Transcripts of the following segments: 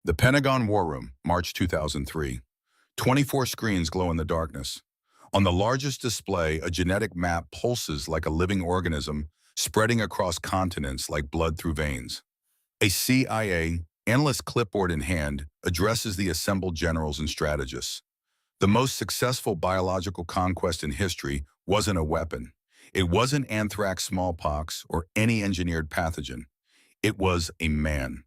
The Pentagon War Room, March 2003. 24 screens glow in the darkness. On the largest display, a genetic map pulses like a living organism, spreading across continents like blood through veins. A CIA analyst, clipboard in hand, addresses the assembled generals and strategists. The most successful biological conquest in history wasn't a weapon. It wasn't anthrax, smallpox, or any engineered pathogen. It was a man.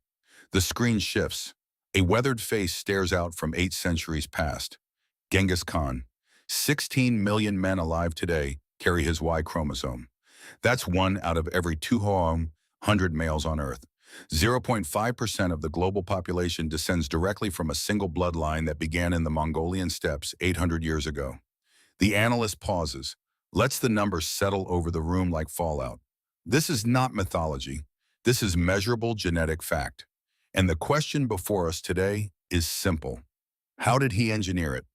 The screen shifts. A weathered face stares out from 8 centuries past. Genghis Khan. 16 million men alive today carry his Y chromosome. That's one out of every 200 males on Earth. 0.5% of the global population descends directly from a single bloodline that began in the Mongolian steppes 800 years ago. The analyst pauses, lets the numbers settle over the room like fallout. This is not mythology. This is measurable genetic fact. And the question before us today is simple. How did he engineer it?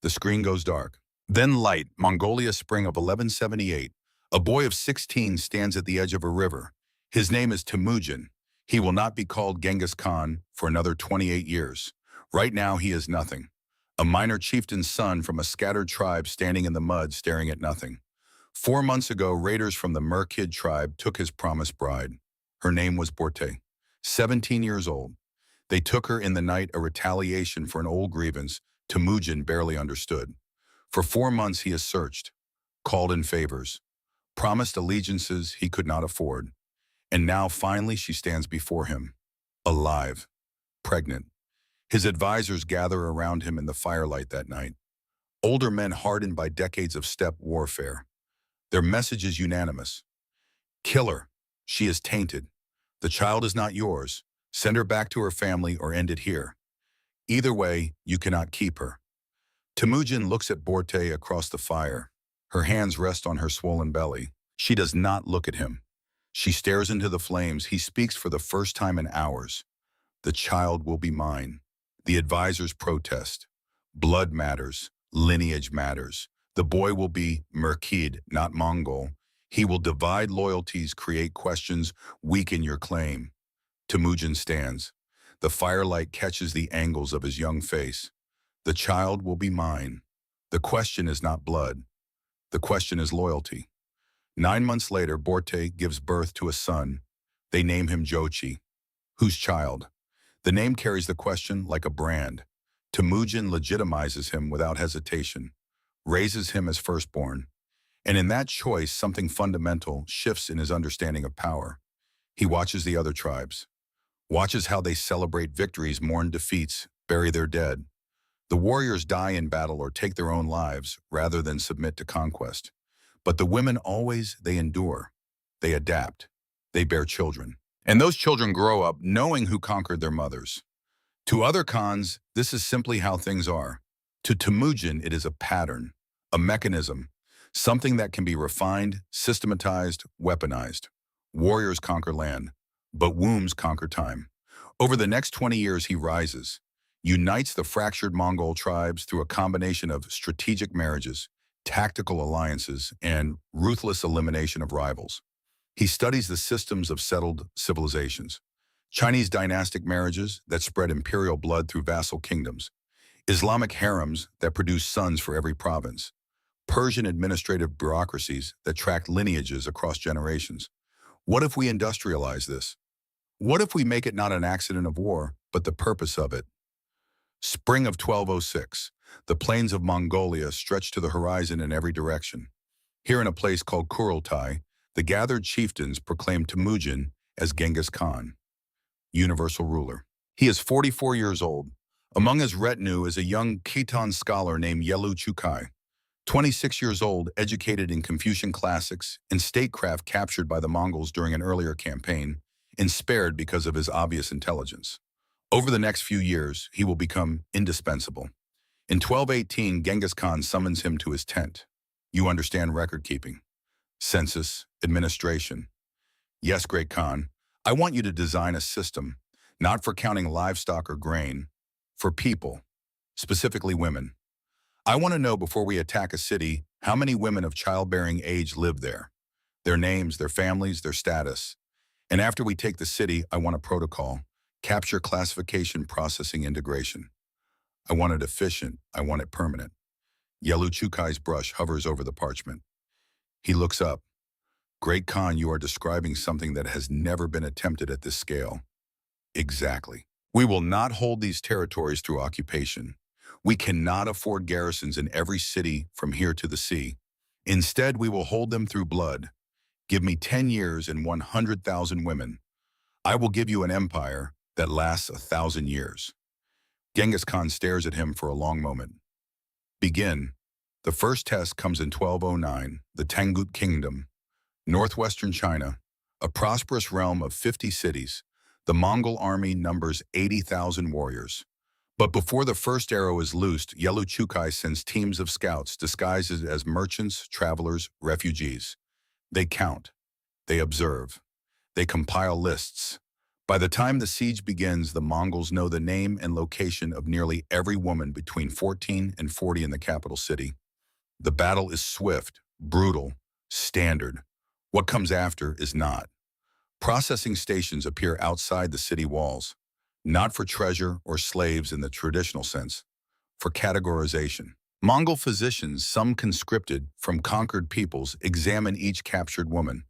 The screen goes dark. Then light, Mongolia, spring of 1178. A boy of 16 stands at the edge of a river. His name is Temujin. He will not be called Genghis Khan for another 28 years. Right now, he is nothing. A minor chieftain's son from a scattered tribe standing in the mud staring at nothing. 4 months ago, raiders from the Merkid tribe took his promised bride. Her name was Borte. 17 years old. They took her in the night, a retaliation for an old grievance Temujin barely understood. For 4 months he has searched, called in favors, promised allegiances he could not afford. And now finally she stands before him, alive, pregnant. His advisors gather around him in the firelight that night. Older men hardened by decades of steppe warfare. Their message is unanimous. Kill her. She is tainted. The child is not yours. Send her back to her family or end it here. Either way, you cannot keep her. Temujin looks at Borte across the fire. Her hands rest on her swollen belly. She does not look at him. She stares into the flames. He speaks for the first time in hours. The child will be mine. The advisors protest. Blood matters. Lineage matters. The boy will be Merkid, not Mongol. He will divide loyalties, create questions, weaken your claim. Temujin stands. The firelight catches the angles of his young face. The child will be mine. The question is not blood. The question is loyalty. 9 months later, Borte gives birth to a son. They name him Jochi. Whose child? The name carries the question like a brand. Temujin legitimizes him without hesitation, raises him as firstborn. And in that choice, something fundamental shifts in his understanding of power. He watches the other tribes, watches how they celebrate victories, mourn defeats, bury their dead. The warriors die in battle or take their own lives rather than submit to conquest. But the women they endure, they adapt, they bear children. And those children grow up knowing who conquered their mothers. To other Khans, this is simply how things are. To Temujin, it is a pattern, a mechanism, something that can be refined, systematized, weaponized. Warriors conquer land, but wombs conquer time. Over the next 20 years, he rises, unites the fractured Mongol tribes through a combination of strategic marriages, tactical alliances, and ruthless elimination of rivals. He studies the systems of settled civilizations. Chinese dynastic marriages that spread imperial blood through vassal kingdoms. Islamic harems that produce sons for every province. Persian administrative bureaucracies that track lineages across generations. What if we industrialize this? What if we make it not an accident of war, but the purpose of it? Spring of 1206. The plains of Mongolia stretch to the horizon in every direction. Here in a place called Kurultai, the gathered chieftains proclaim Temujin as Genghis Khan, universal ruler. He is 44 years old. Among his retinue is a young Khitan scholar named Yelu Chukai, 26 years old, educated in Confucian classics and statecraft, captured by the Mongols during an earlier campaign, and spared because of his obvious intelligence. Over the next few years, he will become indispensable. In 1218, Genghis Khan summons him to his tent. You understand record keeping, census, administration. Yes, great Khan, I want you to design a system, not for counting livestock or grain, for people, specifically women. I want to know before we attack a city how many women of childbearing age live there, their names, their families, their status. And after we take the city, I want a protocol. Capture classification processing integration. I want it efficient. I want it permanent. Yellow Chukai's brush hovers over the parchment. He looks up. Great Khan, you are describing something that has never been attempted at this scale. Exactly. We will not hold these territories through occupation. We cannot afford garrisons in every city from here to the sea. Instead, we will hold them through blood. Give me 10 years and 100,000 women. I will give you an empire that lasts 1,000 years. Genghis Khan stares at him for a long moment. Begin. The first test comes in 1209, the Tangut Kingdom, northwestern China, a prosperous realm of 50 cities. The Mongol army numbers 80,000 warriors. But before the first arrow is loosed, Yellow Chukai sends teams of scouts disguised as merchants, travelers, refugees. They count. They observe. They compile lists. By the time the siege begins, the Mongols know the name and location of nearly every woman between 14 and 40 in the capital city. The battle is swift, brutal, standard. What comes after is not. Processing stations appear outside the city walls, not for treasure or slaves in the traditional sense, for categorization. Mongol physicians, some conscripted from conquered peoples, examine each captured woman.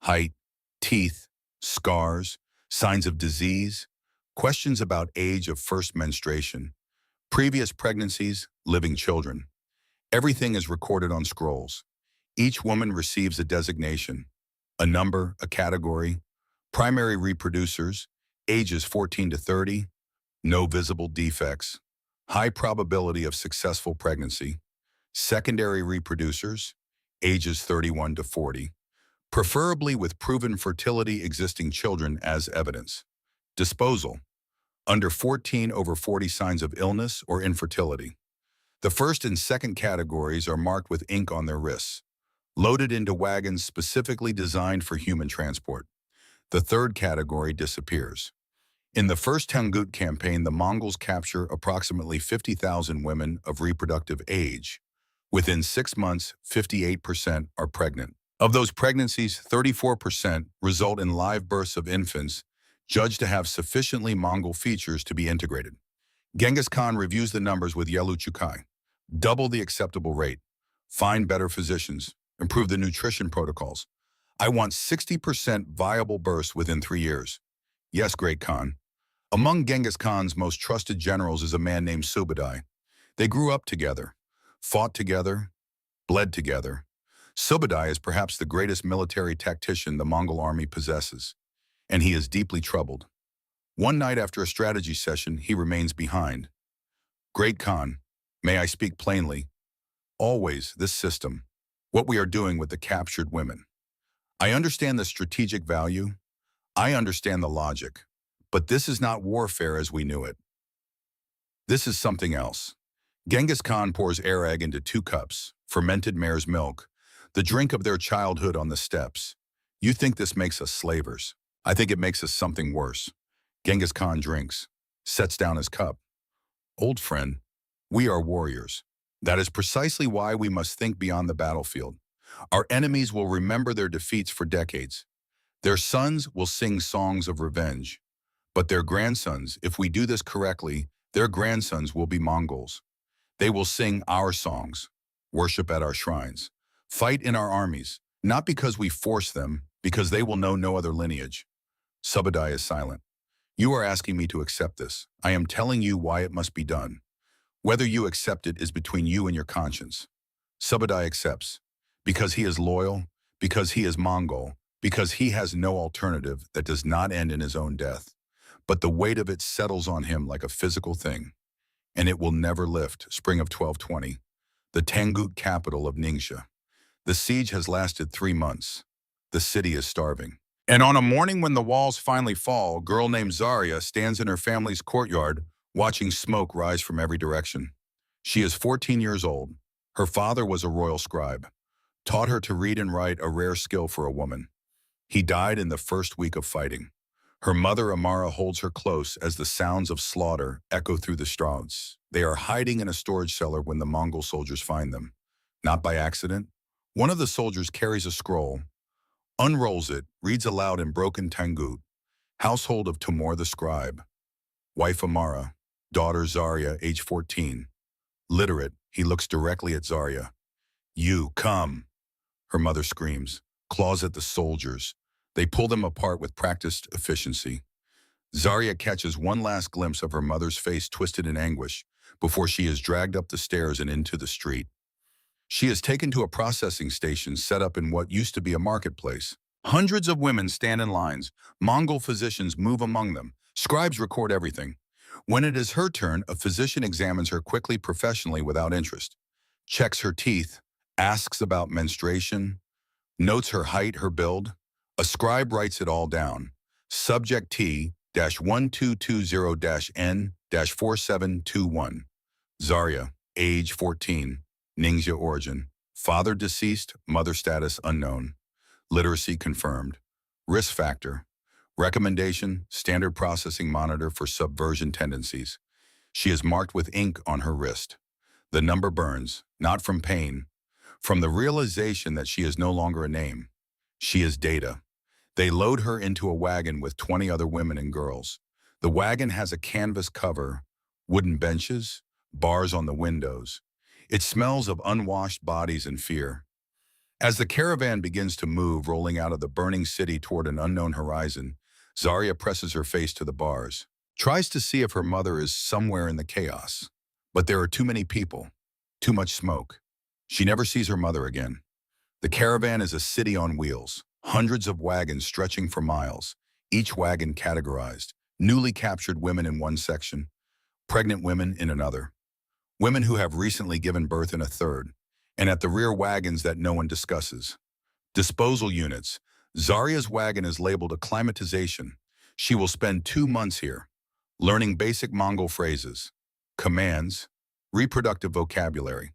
Height, teeth, scars, signs of disease, questions about age of first menstruation, previous pregnancies, living children. Everything is recorded on scrolls. Each woman receives a designation, a number, a category. Primary reproducers, ages 14 to 30, no visible defects, high probability of successful pregnancy. Secondary reproducers, ages 31 to 40, preferably with proven fertility existing children as evidence. Disposal, under 14 over 40 signs of illness or infertility. The first and second categories are marked with ink on their wrists, loaded into wagons specifically designed for human transport. The third category disappears. In the first Tangut campaign, the Mongols capture approximately 50,000 women of reproductive age. Within 6 months, 58% are pregnant. Of those pregnancies, 34% result in live births of infants, judged to have sufficiently Mongol features to be integrated. Genghis Khan reviews the numbers with Yellow Chukai. Double the acceptable rate. Find better physicians. Improve the nutrition protocols. I want 60% viable births within 3 years. Yes, Great Khan. Among Genghis Khan's most trusted generals is a man named Subadai. They grew up together, fought together, bled together. Subadai is perhaps the greatest military tactician the Mongol army possesses, and he is deeply troubled. One night after a strategy session, he remains behind. Great Khan, may I speak plainly? Always this system, what we are doing with the captured women. I understand the strategic value. I understand the logic. But this is not warfare as we knew it. This is something else. Genghis Khan pours air egg into 2 cups, fermented mare's milk, the drink of their childhood on the steppes. You think this makes us slavers. I think it makes us something worse. Genghis Khan drinks, sets down his cup. Old friend, we are warriors. That is precisely why we must think beyond the battlefield. Our enemies will remember their defeats for decades. Their sons will sing songs of revenge. But their grandsons, if we do this correctly, their grandsons will be Mongols. They will sing our songs, worship at our shrines, fight in our armies, not because we force them, because they will know no other lineage. Subadai is silent. You are asking me to accept this. I am telling you why it must be done. Whether you accept it is between you and your conscience. Subadai accepts. Because he is loyal, because he is Mongol, because he has no alternative that does not end in his own death. But the weight of it settles on him like a physical thing, and it will never lift. Spring of 1220, the Tangut capital of Ningxia. The siege has lasted 3 months. The city is starving. And on a morning when the walls finally fall, a girl named Zarya stands in her family's courtyard, watching smoke rise from every direction. She is 14 years old. Her father was a royal scribe, taught her to read and write, a rare skill for a woman. He died in the first week of fighting. Her mother, Amara, holds her close as the sounds of slaughter echo through the streets. They are hiding in a storage cellar when the Mongol soldiers find them. Not by accident. One of the soldiers carries a scroll, unrolls it, reads aloud in broken Tangut, Household of Timur the scribe. Wife Amara, daughter Zarya, age 14. Literate, he looks directly at Zarya. You, come, her mother screams, claws at the soldiers. They pull them apart with practiced efficiency. Zarya catches one last glimpse of her mother's face twisted in anguish before she is dragged up the stairs and into the street. She is taken to a processing station set up in what used to be a marketplace. Hundreds of women stand in lines. Mongol physicians move among them. Scribes record everything. When it is her turn, a physician examines her quickly, professionally, without interest. Checks her teeth, asks about menstruation, notes her height, her build. A scribe writes it all down. Subject T-1220-N-4721. Zarya, age 14. Ningxia origin. Father deceased, mother status unknown. Literacy confirmed. Risk factor. Recommendation, standard processing monitor for subversion tendencies. She is marked with ink on her wrist. The number burns, not from pain, from the realization that she is no longer a name. She is data. They load her into a wagon with 20 other women and girls. The wagon has a canvas cover, wooden benches, bars on the windows. It smells of unwashed bodies and fear. As the caravan begins to move, rolling out of the burning city toward an unknown horizon, Zarya presses her face to the bars, tries to see if her mother is somewhere in the chaos. But there are too many people, too much smoke. She never sees her mother again. The caravan is a city on wheels, hundreds of wagons stretching for miles, each wagon categorized. Newly captured women in one section, pregnant women in another, women who have recently given birth in a third, and at the rear wagons that no one discusses. Disposal units. Zarya's wagon is labeled acclimatization. She will spend 2 months here, learning basic Mongol phrases, commands, reproductive vocabulary.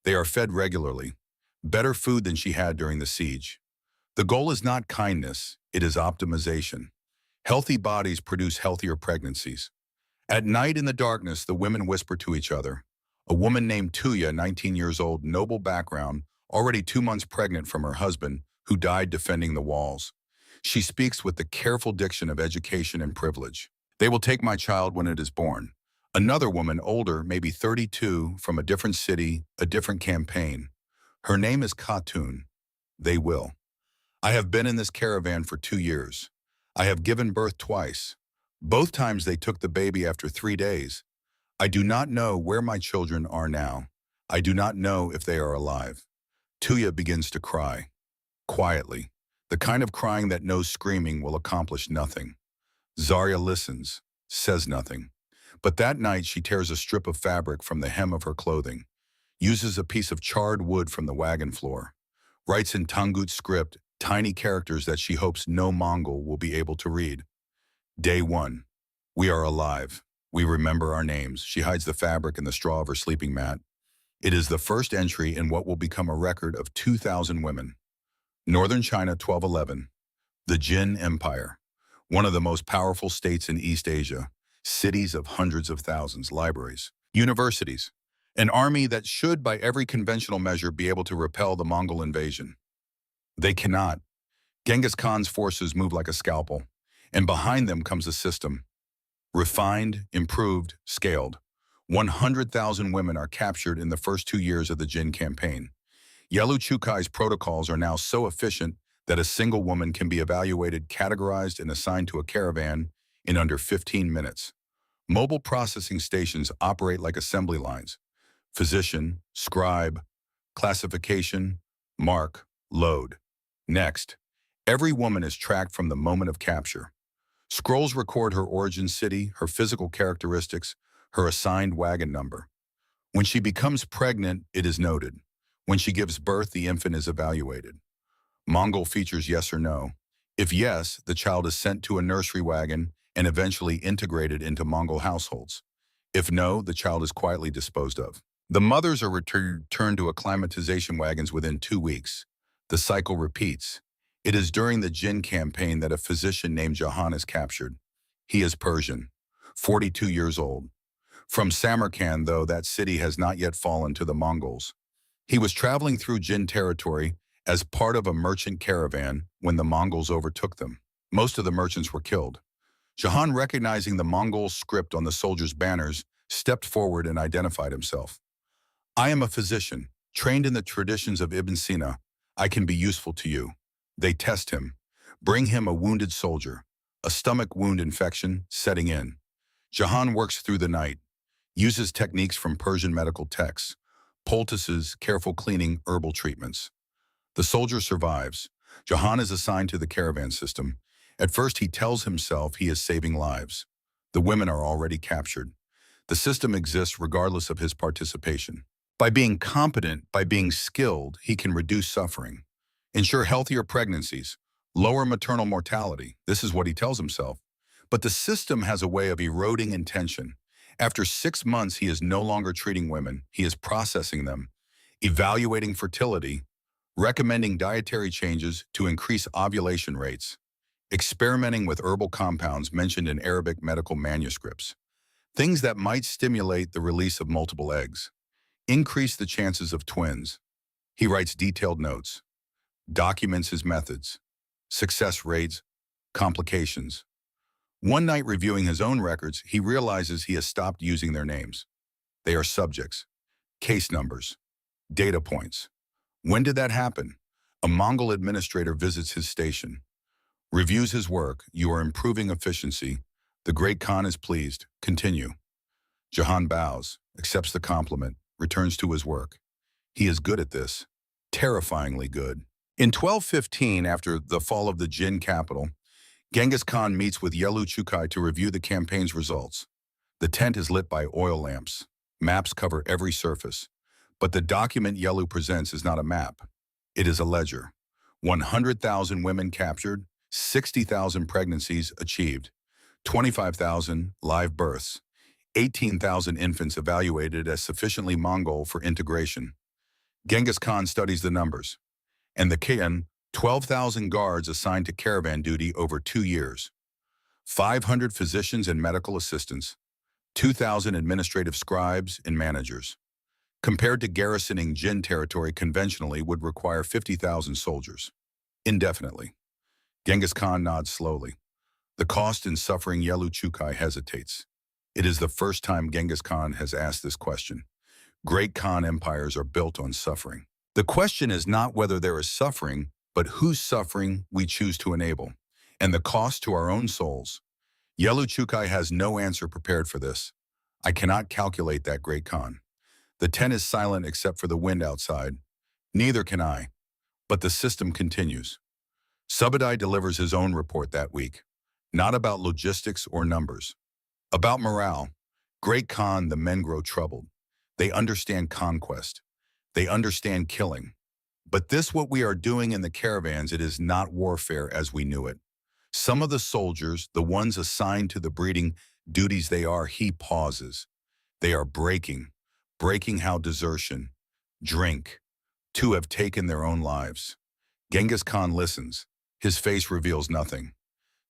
They are fed regularly, better food than she had during the siege. The goal is not kindness, it is optimization. Healthy bodies produce healthier pregnancies. At night in the darkness, the women whisper to each other. A woman named Tuya, 19 years old, noble background, already 2 months pregnant from her husband, who died defending the walls. She speaks with the careful diction of education and privilege. They will take my child when it is born. Another woman, older, maybe 32, from a different city, a different campaign. Her name is Khatun. They will. I have been in this caravan for 2 years. I have given birth twice. Both times they took the baby after 3 days. I do not know where my children are now. I do not know if they are alive. Tuya begins to cry. Quietly. The kind of crying that knows screaming will accomplish nothing. Zarya listens, says nothing. But that night she tears a strip of fabric from the hem of her clothing, uses a piece of charred wood from the wagon floor, writes in Tangut script tiny characters that she hopes no Mongol will be able to read. Day 1. We are alive. We remember our names. She hides the fabric in the straw of her sleeping mat. It is the first entry in what will become a record of 2,000 women. Northern China, 1211. The Jin Empire. One of the most powerful states in East Asia. Cities of hundreds of thousands, libraries, universities. An army that should, by every conventional measure, be able to repel the Mongol invasion. They cannot. Genghis Khan's forces move like a scalpel, and behind them comes a system. Refined, improved, scaled. 100,000 women are captured in the first 2 years of the Jin campaign. Yelu Chukai's protocols are now so efficient that a single woman can be evaluated, categorized, and assigned to a caravan in under 15 minutes. Mobile processing stations operate like assembly lines. Physician, scribe, classification, mark, load. Next, every woman is tracked from the moment of capture. Scrolls record her origin city, her physical characteristics, her assigned wagon number. When she becomes pregnant, it is noted. When she gives birth, the infant is evaluated. Mongol features yes or no. If yes, the child is sent to a nursery wagon and eventually integrated into Mongol households. If no, the child is quietly disposed of. The mothers are returned to acclimatization wagons within 2 weeks. The cycle repeats. It is during the Jin campaign that a physician named Jahan is captured. He is Persian, 42 years old. From Samarkand, though, that city has not yet fallen to the Mongols. He was traveling through Jin territory as part of a merchant caravan when the Mongols overtook them. Most of the merchants were killed. Jahan, recognizing the Mongol script on the soldiers' banners, stepped forward and identified himself. I am a physician, trained in the traditions of Ibn Sina. I can be useful to you. They test him. Bring him a wounded soldier. A stomach wound infection setting in. Jahan works through the night, uses techniques from Persian medical texts, poultices, careful cleaning, herbal treatments. The soldier survives. Jahan is assigned to the caravan system. At first, he tells himself he is saving lives. The women are already captured. The system exists regardless of his participation. By being competent, by being skilled, he can reduce suffering, ensure healthier pregnancies, lower maternal mortality. This is what he tells himself. But the system has a way of eroding intention. After 6 months, he is no longer treating women. He is processing them, evaluating fertility, recommending dietary changes to increase ovulation rates, experimenting with herbal compounds mentioned in Arabic medical manuscripts, things that might stimulate the release of multiple eggs, increase the chances of twins. He writes detailed notes, documents his methods, success rates, complications. One night reviewing his own records, he realizes he has stopped using their names. They are subjects, case numbers, data points. When did that happen? A Mongol administrator visits his station, reviews his work. You are improving efficiency. The great Khan is pleased. Continue. Jahan bows, accepts the compliment, returns to his work. He is good at this, terrifyingly good. In 1215, after the fall of the Jin capital, Genghis Khan meets with Yelu Chukai to review the campaign's results. The tent is lit by oil lamps. Maps cover every surface. But the document Yelu presents is not a map. It is a ledger. 100,000 women captured, 60,000 pregnancies achieved, 25,000 live births, 18,000 infants evaluated as sufficiently Mongol for integration. Genghis Khan studies the numbers. And the Qian, 12,000 guards assigned to caravan duty over 2 years, 500 physicians and medical assistants, 2,000 administrative scribes and managers. Compared to garrisoning Jin territory conventionally would require 50,000 soldiers. Indefinitely. Genghis Khan nods slowly. The cost and suffering Yelu Chukai hesitates. It is the first time Genghis Khan has asked this question. Great Khan empires are built on suffering. The question is not whether there is suffering, but whose suffering we choose to enable, and the cost to our own souls. Yelu Chukai has no answer prepared for this. I cannot calculate that, Great Khan. The tent is silent except for the wind outside. Neither can I. But the system continues. Subadai delivers his own report that week, not about logistics or numbers. About morale. Great Khan, the men grow troubled. They understand conquest. They understand killing. But this what we are doing in the caravans, it is not warfare as we knew it. Some of the soldiers, the ones assigned to the breeding duties he pauses. They are breaking how desertion, drink, to have taken their own lives. Genghis Khan listens. His face reveals nothing.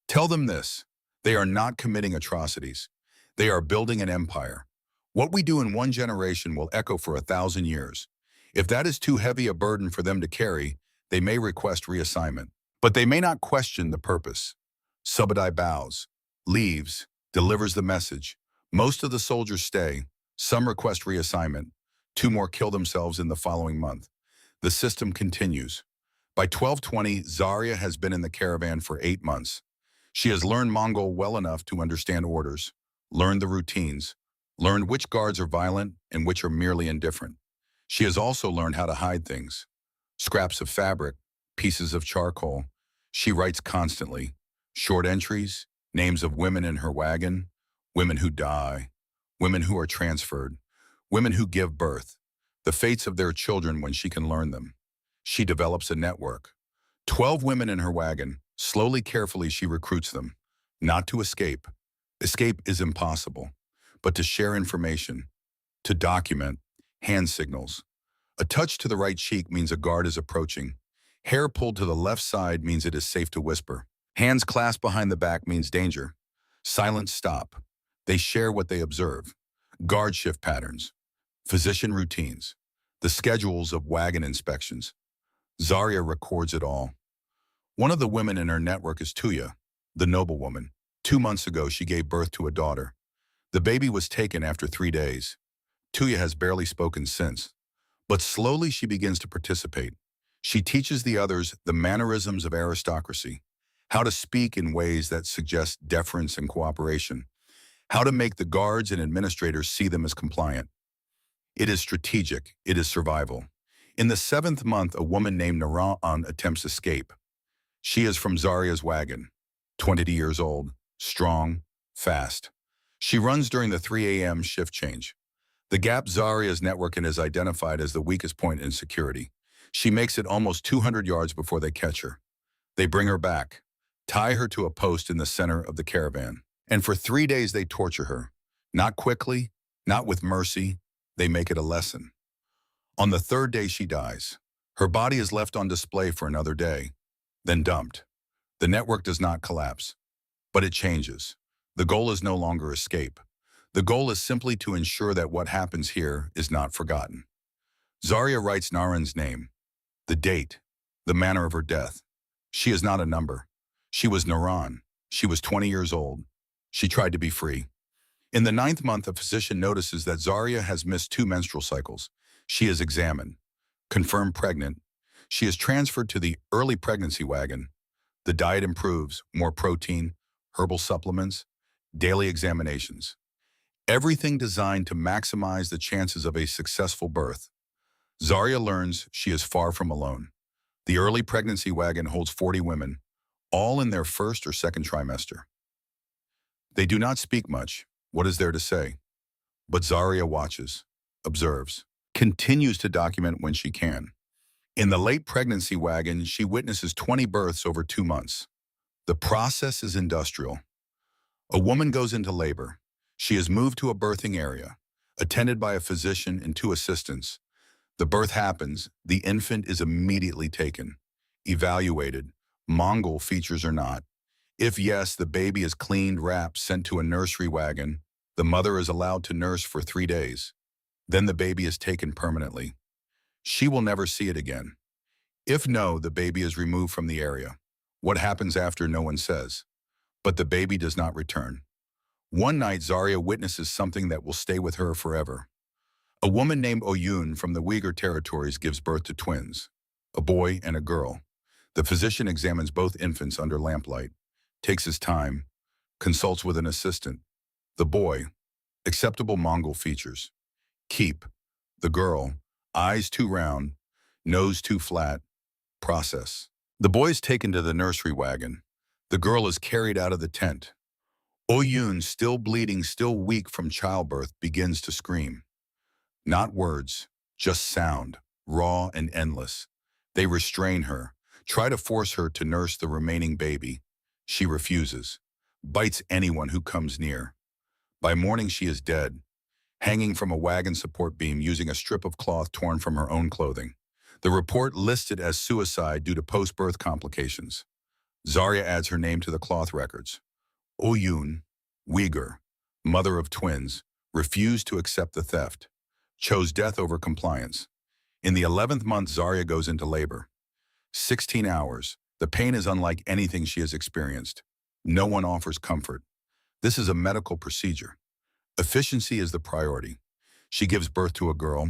Tell them this. They are not committing atrocities. They are building an empire. What we do in 1 generation will echo for 1,000 years. If that is too heavy a burden for them to carry, they may request reassignment. But they may not question the purpose. Subadai bows, leaves, delivers the message. Most of the soldiers stay. Some request reassignment. 2 more kill themselves in the following month. The system continues. By 1220, Zarya has been in the caravan for 8 months. She has learned Mongol well enough to understand orders, learned the routines, learned which guards are violent and which are merely indifferent. She has also learned how to hide things. Scraps of fabric, pieces of charcoal. She writes constantly. Short entries, names of women in her wagon, women who die, women who are transferred, women who give birth, the fates of their children when she can learn them. She develops a network. 12 women in her wagon. Slowly, carefully, she recruits them. Not to escape. Escape is impossible. But to share information. To document. Hand signals. A touch to the right cheek means a guard is approaching. Hair pulled to the left side means it is safe to whisper. Hands clasped behind the back means danger. Silence stop. They share what they observe. Guard shift patterns. Physician routines. The schedules of wagon inspections. Zarya records it all. One of the women in her network is Tuya, the noblewoman. 2 months ago, she gave birth to a daughter. The baby was taken after 3 days. Tuya has barely spoken since. But slowly she begins to participate. She teaches the others the mannerisms of aristocracy, how to speak in ways that suggest deference and cooperation, how to make the guards and administrators see them as compliant. It is strategic. It is survival. In the 7th month, a woman named Naran attempts escape. She is from Zarya's wagon, 20 years old, strong, fast. She runs during the 3 a.m. shift change. The gap Zarya's network is identified as the weakest point in security. She makes it almost 200 yards before they catch her. They bring her back, tie her to a post in the center of the caravan. And for 3 days they torture her. Not quickly, not with mercy. They make it a lesson. On the 3rd day she dies. Her body is left on display for another day, then dumped. The network does not collapse, but it changes. The goal is no longer escape. The goal is simply to ensure that what happens here is not forgotten. Zarya writes Naran's name, the date, the manner of her death. She is not a number. She was Naran. She was 20 years old. She tried to be free. In the 9th month, a physician notices that Zarya has missed 2 menstrual cycles. She is examined, confirmed pregnant. She is transferred to the early pregnancy wagon. The diet improves, more protein, herbal supplements, daily examinations. Everything designed to maximize the chances of a successful birth. Zarya learns she is far from alone. The early pregnancy wagon holds 40 women, all in their 1st or 2nd trimester. They do not speak much. What is there to say? But Zarya watches, observes, continues to document when she can. In the late pregnancy wagon, she witnesses 20 births over 2 months. The process is industrial. A woman goes into labor. She is moved to a birthing area, attended by a physician and 2 assistants. The birth happens. The infant is immediately taken, evaluated, Mongol features or not. If yes, the baby is cleaned, wrapped, sent to a nursery wagon. The mother is allowed to nurse for 3 days. Then the baby is taken permanently. She will never see it again. If no, the baby is removed from the area. What happens after, no one says. But the baby does not return. One night, Zarya witnesses something that will stay with her forever. A woman named Oyun from the Uyghur territories gives birth to twins, a boy and a girl. The physician examines both infants under lamplight, takes his time, consults with an assistant. The boy, acceptable Mongol features. Keep. The girl, eyes too round, nose too flat. Process. The boy is taken to the nursery wagon. The girl is carried out of the tent. Oyun, still bleeding, still weak from childbirth, begins to scream. Not words, just sound, raw and endless. They restrain her, try to force her to nurse the remaining baby. She refuses, bites anyone who comes near. By morning she is dead, hanging from a wagon support beam using a strip of cloth torn from her own clothing. The report listed as suicide due to post-birth complications. Zarya adds her name to the cloth records. Oyun, Uyghur, mother of twins, refused to accept the theft, chose death over compliance. In the 11th month, Zarya goes into labor. 16 hours. The pain is unlike anything she has experienced. No one offers comfort. This is a medical procedure. Efficiency is the priority. She gives birth to a girl.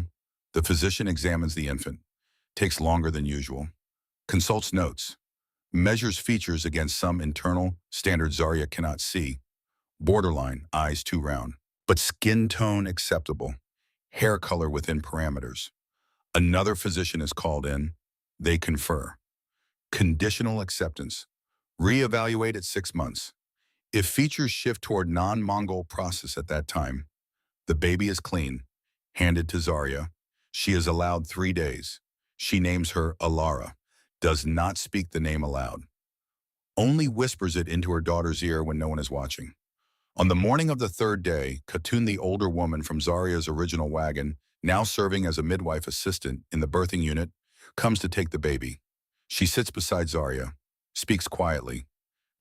The physician examines the infant. Takes longer than usual. Consults notes. Measures features against some internal standard Zarya cannot see. Borderline, eyes too round. But skin tone acceptable. Hair color within parameters. Another physician is called in. They confer. Conditional acceptance. Reevaluate at 6 months. If features shift toward non-Mongol process at that time, the baby is clean, handed to Zarya. She is allowed 3 days. She names her Alara, does not speak the name aloud. Only whispers it into her daughter's ear when no one is watching. On the morning of the 3rd day, Khatun, the older woman from Zarya's original wagon, now serving as a midwife assistant in the birthing unit, comes to take the baby. She sits beside Zarya, speaks quietly.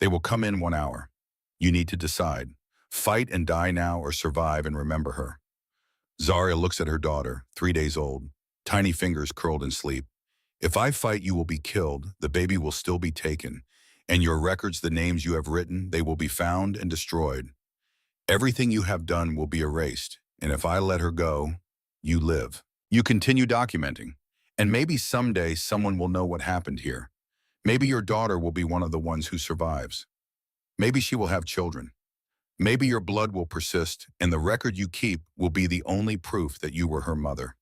They will come in 1 hour. You need to decide. Fight and die now or survive and remember her. Zarya looks at her daughter, 3 days old, tiny fingers curled in sleep. If I fight, you will be killed. The baby will still be taken. And your records, the names you have written, they will be found and destroyed. Everything you have done will be erased. And if I let her go, you live. You continue documenting. And maybe someday someone will know what happened here. Maybe your daughter will be one of the ones who survives. Maybe she will have children. Maybe your blood will persist, and the record you keep will be the only proof that you were her mother.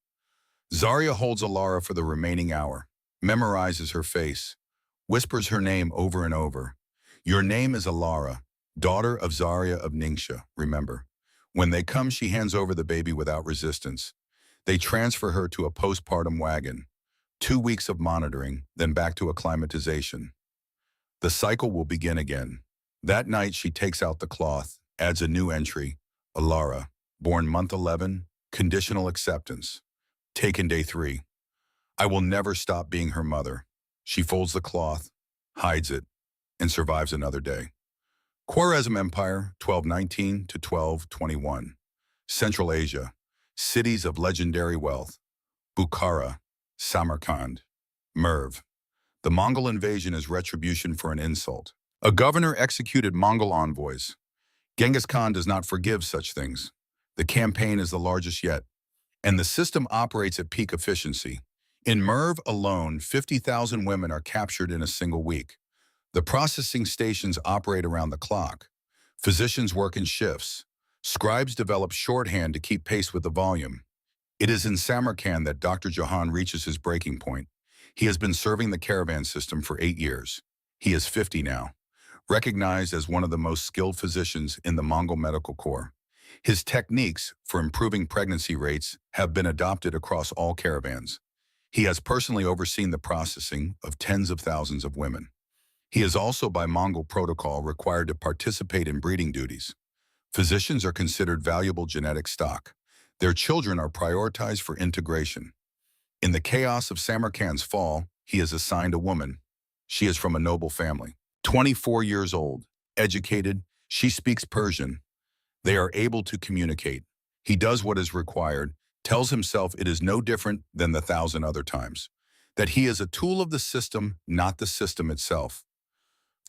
Zarya holds Alara for the remaining hour, memorizes her face, whispers her name over and over. Your name is Alara, daughter of Zarya of Ningxia, remember. When they come, she hands over the baby without resistance. They transfer her to a postpartum wagon. 2 weeks of monitoring, then back to acclimatization. The cycle will begin again. That night, she takes out the cloth, adds a new entry, Alara, born month 11, conditional acceptance. Taken day 3. I will never stop being her mother. She folds the cloth, hides it, and survives another day. Khwarezm Empire, 1219 to 1221. Central Asia, cities of legendary wealth. Bukhara, Samarkand, Merv. The Mongol invasion is retribution for an insult. A governor executed Mongol envoys. Genghis Khan does not forgive such things. The campaign is the largest yet, and the system operates at peak efficiency. In Merv alone, 50,000 women are captured in a single week. The processing stations operate around the clock. Physicians work in shifts. Scribes develop shorthand to keep pace with the volume. It is in Samarkand that Dr. Jahan reaches his breaking point. He has been serving the caravan system for 8 years. He is 50 now, recognized as one of the most skilled physicians in the Mongol Medical Corps. His techniques for improving pregnancy rates have been adopted across all caravans. He has personally overseen the processing of tens of thousands of women. He is also by Mongol protocol required to participate in breeding duties. Physicians are considered valuable genetic stock. Their children are prioritized for integration. In the chaos of Samarkand's fall, he is assigned a woman. She is from a noble family. 24 years old, educated, she speaks Persian. They are able to communicate. He does what is required, tells himself it is no different than the 1,000 other times, that he is a tool of the system, not the system itself.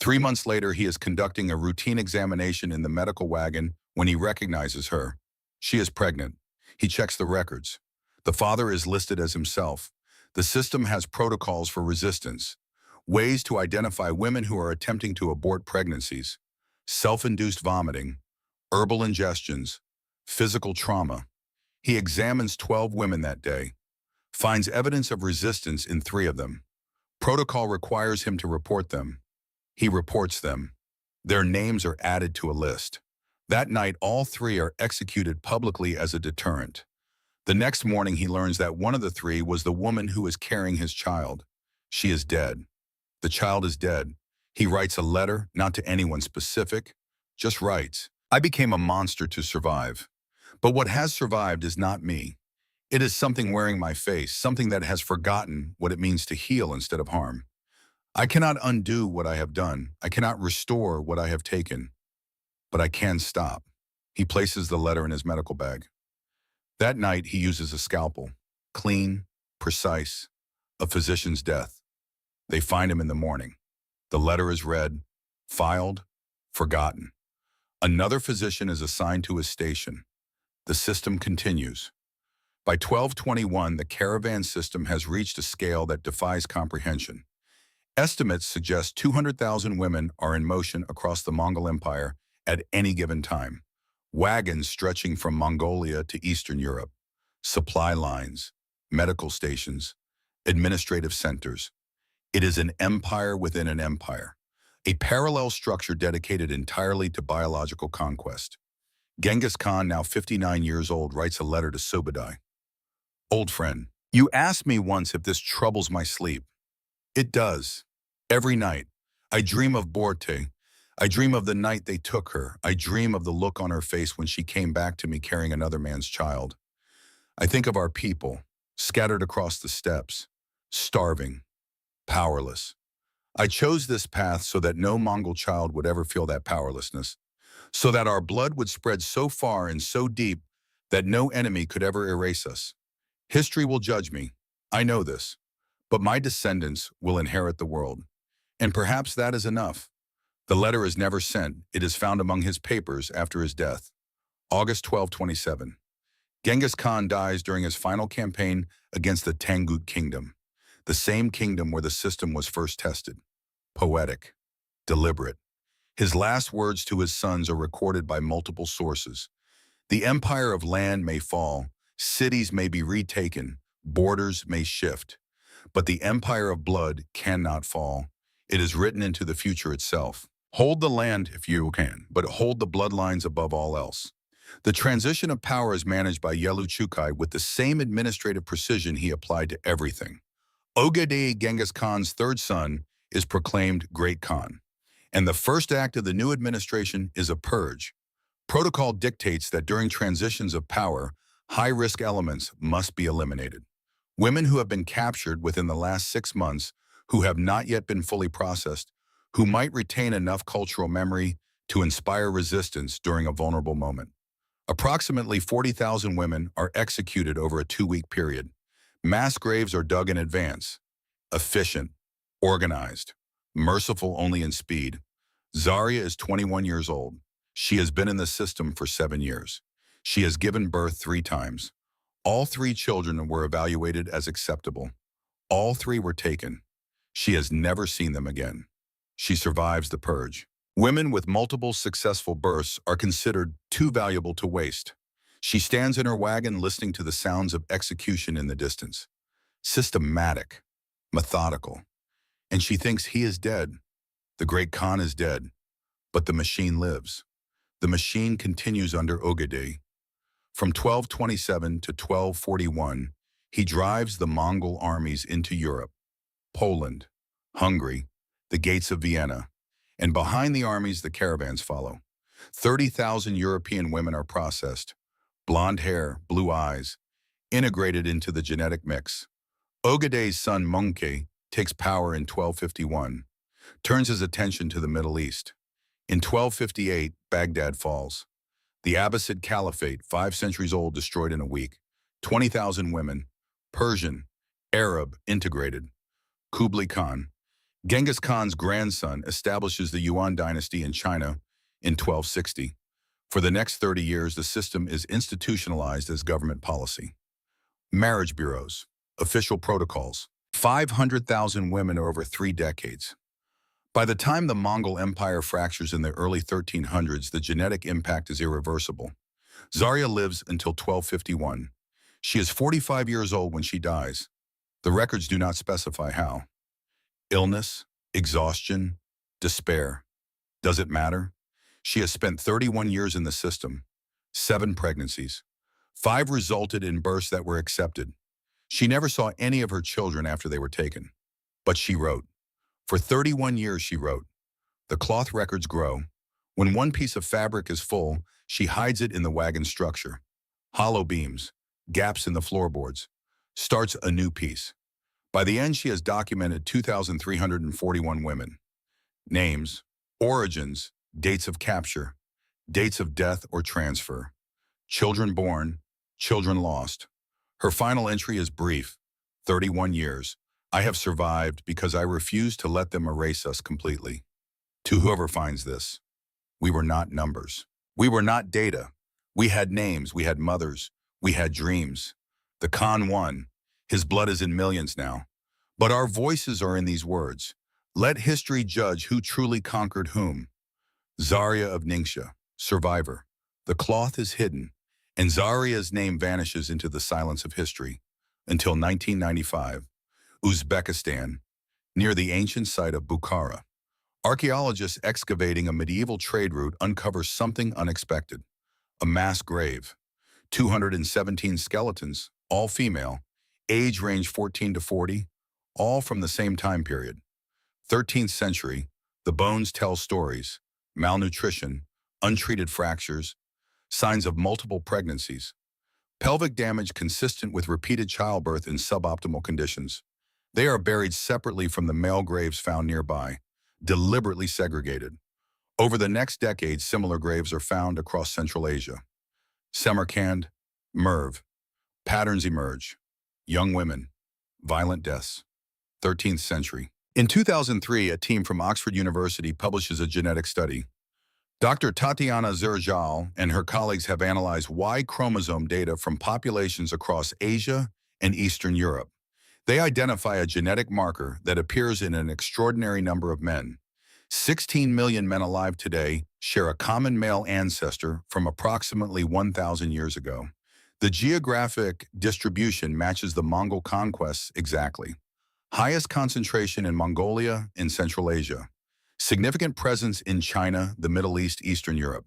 3 months later, he is conducting a routine examination in the medical wagon when he recognizes her. She is pregnant. He checks the records. The father is listed as himself. The system has protocols for resistance, ways to identify women who are attempting to abort pregnancies, self-induced vomiting, herbal ingestions, physical trauma. He examines 12 women that day, finds evidence of resistance in 3 of them. Protocol requires him to report them. He reports them. Their names are added to a list. That night, all 3 are executed publicly as a deterrent. The next morning, he learns that one of the 3 was the woman who is carrying his child. She is dead. The child is dead. He writes a letter, not to anyone specific, just writes, I became a monster to survive. But what has survived is not me. It is something wearing my face, something that has forgotten what it means to heal instead of harm. I cannot undo what I have done. I cannot restore what I have taken. But I can stop. He places the letter in his medical bag. That night, he uses a scalpel, clean, precise, a physician's death. They find him in the morning. The letter is read, filed, forgotten. Another physician is assigned to his station. The system continues. By 1221, the caravan system has reached a scale that defies comprehension. Estimates suggest 200,000 women are in motion across the Mongol Empire at any given time. Wagons stretching from Mongolia to Eastern Europe, supply lines, medical stations, administrative centers. It is an empire within an empire, a parallel structure dedicated entirely to biological conquest. Genghis Khan, now 59 years old, writes a letter to Subadai. Old friend, you asked me once if this troubles my sleep. It does. Every night, I dream of Borte. I dream of the night they took her. I dream of the look on her face when she came back to me carrying another man's child. I think of our people, scattered across the steppes, starving, powerless. I chose this path so that no Mongol child would ever feel that powerlessness, so that our blood would spread so far and so deep that no enemy could ever erase us. History will judge me. I know this. But my descendants will inherit the world. And perhaps that is enough. The letter is never sent. It is found among his papers after his death. August 12, 27. Genghis Khan dies during his final campaign against the Tangut Kingdom, the same kingdom where the system was first tested. Poetic, deliberate. His last words to his sons are recorded by multiple sources. The empire of land may fall, cities may be retaken, borders may shift, but the empire of blood cannot fall. It is written into the future itself. Hold the land if you can, but hold the bloodlines above all else. The transition of power is managed by Yelu Chukai with the same administrative precision he applied to everything. Ogedei, Genghis Khan's third son, is proclaimed Great Khan, and the first act of the new administration is a purge. Protocol dictates that during transitions of power, high-risk elements must be eliminated. Women who have been captured within the last 6 months, who have not yet been fully processed, who might retain enough cultural memory to inspire resistance during a vulnerable moment. Approximately 40,000 women are executed over a 2-week period. Mass graves are dug in advance. Efficient, organized, merciful only in speed. Zarya is 21 years old. She has been in the system for 7 years. She has given birth 3 times. All 3 children were evaluated as acceptable. All 3 were taken. She has never seen them again. She survives the purge. Women with multiple successful births are considered too valuable to waste. She stands in her wagon listening to the sounds of execution in the distance. Systematic, methodical. And she thinks he is dead. The great Khan is dead. But the machine lives. The machine continues under Ogedei. From 1227 to 1241, he drives the Mongol armies into Europe, Poland, Hungary, the gates of Vienna, and behind the armies the caravans follow. 30,000 European women are processed, blonde hair, blue eyes, integrated into the genetic mix. Ogedei's son Mongke takes power in 1251, turns his attention to the Middle East. In 1258, Baghdad falls. The Abbasid Caliphate, 5 centuries old, destroyed in a week. 20,000 women, Persian, Arab, integrated. Kublai Khan, Genghis Khan's grandson, establishes the Yuan dynasty in China in 1260. For the next 30 years, the system is institutionalized as government policy. Marriage bureaus, official protocols, 500,000 women over 3 decades. By the time the Mongol Empire fractures in the early 1300s, the genetic impact is irreversible. Zarya lives until 1251. She is 45 years old when she dies. The records do not specify how. Illness, exhaustion, despair. Does it matter? She has spent 31 years in the system, 7 pregnancies. 5 resulted in births that were accepted. She never saw any of her children after they were taken. But she wrote. For 31 years she wrote. The cloth records grow. When one piece of fabric is full, she hides it in the wagon structure. Hollow beams, gaps in the floorboards. Starts a new piece. By the end, she has documented 2,341 women. Names, origins, dates of capture, dates of death or transfer. Children born, children lost. Her final entry is brief, 31 years. I have survived because I refuse to let them erase us completely. To whoever finds this, we were not numbers. We were not data. We had names, we had mothers, we had dreams. The Khan won. His blood is in millions now. But our voices are in these words. Let history judge who truly conquered whom. Zarya of Ningxia, survivor. The cloth is hidden, and Zarya's name vanishes into the silence of history. Until 1995, Uzbekistan, near the ancient site of Bukhara. Archaeologists excavating a medieval trade route uncover something unexpected. A mass grave. 217 skeletons, all female, age range 14 to 40, all from the same time period. 13th century, the bones tell stories, malnutrition, untreated fractures, signs of multiple pregnancies, pelvic damage consistent with repeated childbirth in suboptimal conditions. They are buried separately from the male graves found nearby, deliberately segregated. Over the next decade, similar graves are found across Central Asia. Samarkand, Merv. Patterns emerge. Young women. Violent deaths. 13th century. In 2003, a team from Oxford University publishes a genetic study. Dr. Tatiana Zerjal and her colleagues have analyzed Y chromosome data from populations across Asia and Eastern Europe. They identify a genetic marker that appears in an extraordinary number of men. 16 million men alive today share a common male ancestor from approximately 1,000 years ago. The geographic distribution matches the Mongol conquests exactly. Highest concentration in Mongolia and Central Asia. Significant presence in China, the Middle East, Eastern Europe.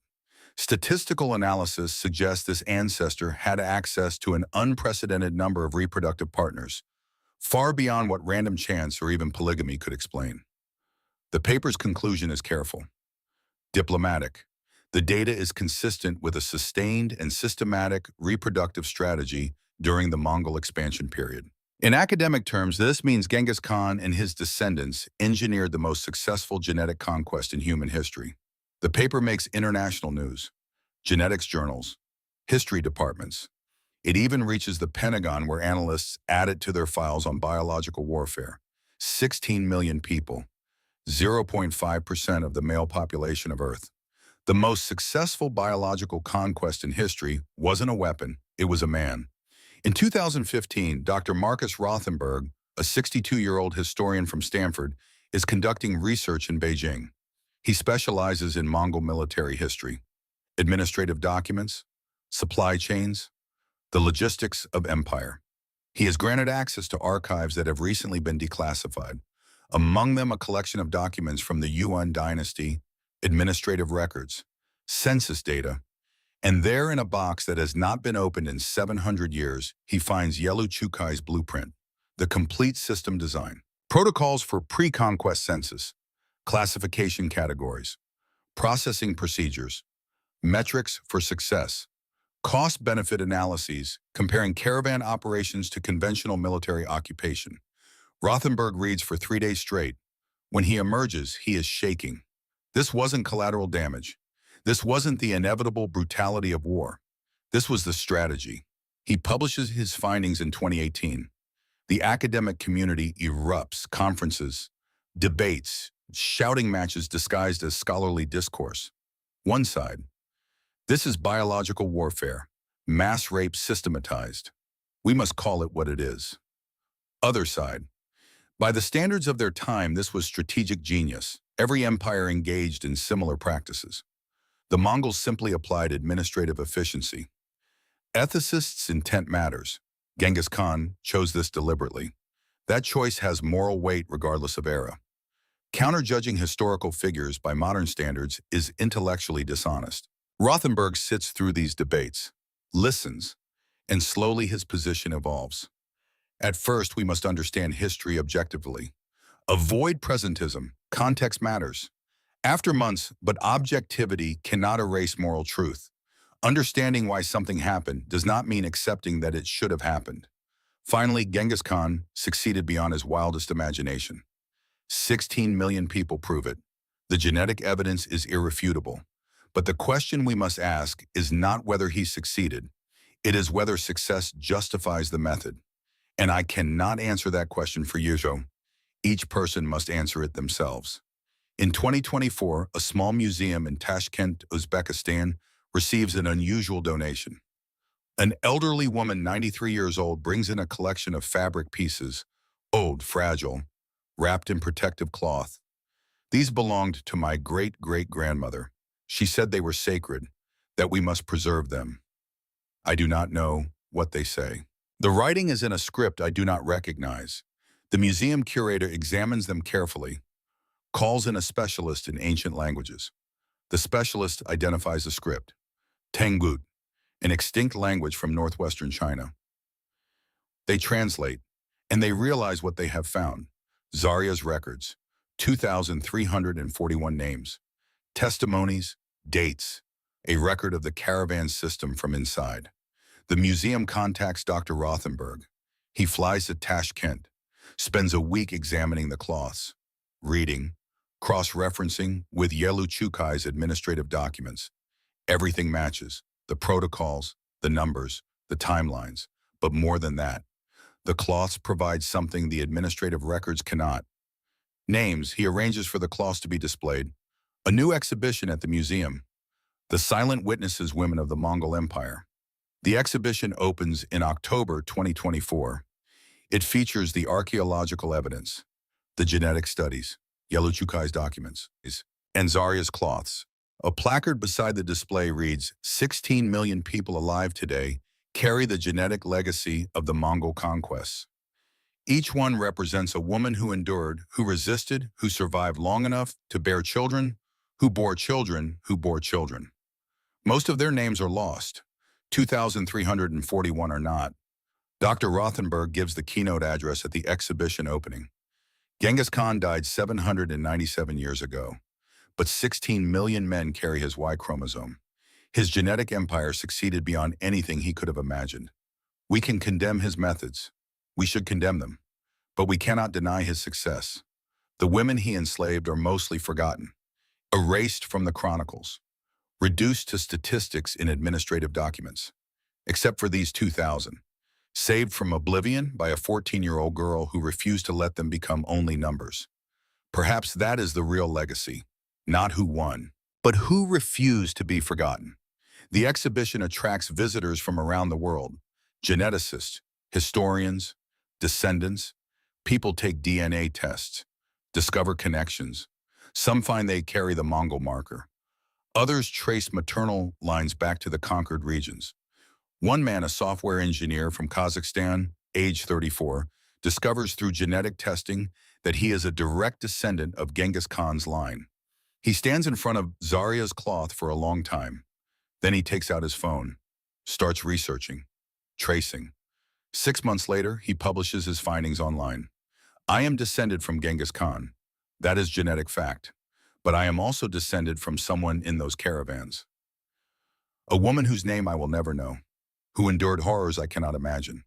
Statistical analysis suggests this ancestor had access to an unprecedented number of reproductive partners, far beyond what random chance or even polygamy could explain. The paper's conclusion is careful, diplomatic. The data is consistent with a sustained and systematic reproductive strategy during the Mongol expansion period. In academic terms, this means Genghis Khan and his descendants engineered the most successful genetic conquest in human history. The paper makes international news, genetics journals, history departments. It even reaches the Pentagon, where analysts add it to their files on biological warfare. 16 million people, 0.5% of the male population of Earth. The most successful biological conquest in history wasn't a weapon, it was a man. In 2015, Dr. Marcus Rothenberg, a 62-year-old historian from Stanford, is conducting research in Beijing. He specializes in Mongol military history, administrative documents, supply chains, the logistics of empire. He has granted access to archives that have recently been declassified, among them a collection of documents from the Yuan dynasty, administrative records, census data, and there in a box that has not been opened in 700 years, he finds Yelu Chukai's blueprint, the complete system design, protocols for pre-conquest census, classification categories, processing procedures, metrics for success, cost-benefit analyses comparing caravan operations to conventional military occupation. Rothenberg reads for 3 days straight. When he emerges, he is shaking. This wasn't collateral damage. This wasn't the inevitable brutality of war. This was the strategy. He publishes his findings in 2018. The academic community erupts, conferences, debates, shouting matches disguised as scholarly discourse. One side, this is biological warfare, mass rape systematized. We must call it what it is. Other side, by the standards of their time, this was strategic genius. Every empire engaged in similar practices. The Mongols simply applied administrative efficiency. Ethicists' intent matters. Genghis Khan chose this deliberately. That choice has moral weight regardless of era. Counterjudging historical figures by modern standards is intellectually dishonest. Rothenberg sits through these debates, listens, and slowly his position evolves. At first, we must understand history objectively. Avoid presentism. Context matters. After months, but objectivity cannot erase moral truth. Understanding why something happened does not mean accepting that it should have happened. Finally, Genghis Khan succeeded beyond his wildest imagination. 16 million people prove it. The genetic evidence is irrefutable. But the question we must ask is not whether he succeeded. It is whether success justifies the method. And I cannot answer that question for you. Each person must answer it themselves. In 2024, a small museum in Tashkent, Uzbekistan, receives an unusual donation. An elderly woman, 93 years old, brings in a collection of fabric pieces, old, fragile, wrapped in protective cloth. These belonged to my great-great-grandmother. She said they were sacred, that we must preserve them. I do not know what they say. The writing is in a script I do not recognize. The museum curator examines them carefully, calls in a specialist in ancient languages. The specialist identifies the script, Tengut, an extinct language from northwestern China. They translate, and they realize what they have found. Zarya's records, 2,341 names, testimonies, dates, a record of the caravan system from inside. The museum contacts Dr. Rothenberg. He flies to Tashkent, spends a week examining the cloths, reading, cross-referencing with Yelu Chukai's administrative documents. Everything matches, the protocols, the numbers, the timelines. But more than that, the cloths provide something the administrative records cannot. Names, he arranges for the cloths to be displayed. A new exhibition at the museum. The Silent Witnesses Women of the Mongol Empire. The exhibition opens in October 2024. It features the archaeological evidence, the genetic studies, Yellow Chukai's documents, and Zarya's cloths. A placard beside the display reads, 16 million people alive today carry the genetic legacy of the Mongol conquests. Each one represents a woman who endured, who resisted, who survived long enough to bear children, who bore children, who bore children. Most of their names are lost. 2,341 are not. Dr. Rothenberg gives the keynote address at the exhibition opening. Genghis Khan died 797 years ago, but 16 million men carry his Y chromosome. His genetic empire succeeded beyond anything he could have imagined. We can condemn his methods. We should condemn them. But we cannot deny his success. The women he enslaved are mostly forgotten, erased from the chronicles, reduced to statistics in administrative documents, except for these 2,000, saved from oblivion by a 14-year-old girl who refused to let them become only numbers. Perhaps that is the real legacy, not who won, but who refused to be forgotten. The exhibition attracts visitors from around the world, geneticists, historians, descendants. People take DNA tests, discover connections. Some find they carry the Mongol marker. Others trace maternal lines back to the conquered regions. One man, a software engineer from Kazakhstan, age 34, discovers through genetic testing that he is a direct descendant of Genghis Khan's line. He stands in front of Zarya's cloth for a long time. Then he takes out his phone, starts researching, tracing. 6 months later, he publishes his findings online. I am descended from Genghis Khan. That is genetic fact. But I am also descended from someone in those caravans. A woman whose name I will never know, who endured horrors I cannot imagine,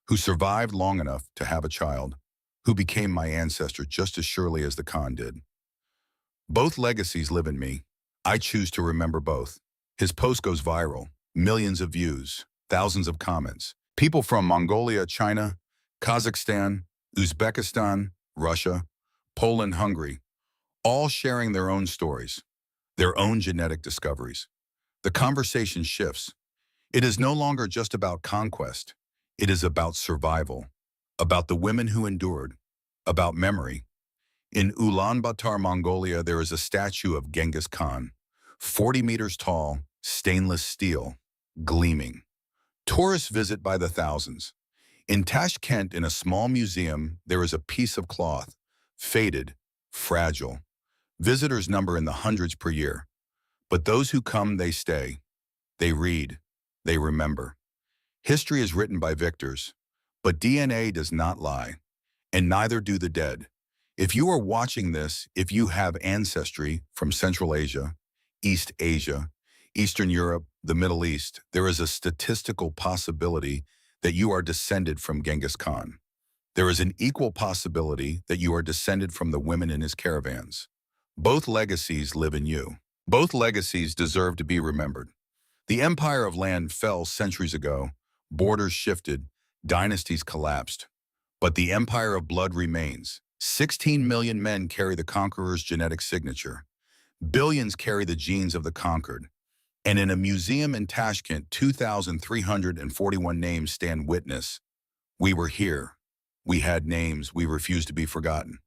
who survived long enough to have a child, who became my ancestor just as surely as the Khan did. Both legacies live in me. I choose to remember both. His post goes viral, millions of views, thousands of comments. People from Mongolia, China, Kazakhstan, Uzbekistan, Russia, Poland, Hungary, all sharing their own stories, their own genetic discoveries. The conversation shifts. It is no longer just about conquest. It is about survival, about the women who endured, about memory. In Ulaanbaatar, Mongolia, there is a statue of Genghis Khan, 40 meters tall, stainless steel, gleaming. Tourists visit by the thousands. In Tashkent, in a small museum, there is a piece of cloth, faded, fragile. Visitors number in the hundreds per year. But those who come, they stay. They read. They remember. History is written by victors, but DNA does not lie, and neither do the dead. If you are watching this, if you have ancestry from Central Asia, East Asia, Eastern Europe, the Middle East, there is a statistical possibility that you are descended from Genghis Khan. There is an equal possibility that you are descended from the women in his caravans. Both legacies live in you. Both legacies deserve to be remembered. The empire of land fell centuries ago, borders shifted, dynasties collapsed. But the empire of blood remains. 16 million men carry the conqueror's genetic signature. Billions carry the genes of the conquered. And in a museum in Tashkent, 2,341 names stand witness. We were here. We had names. We refused to be forgotten.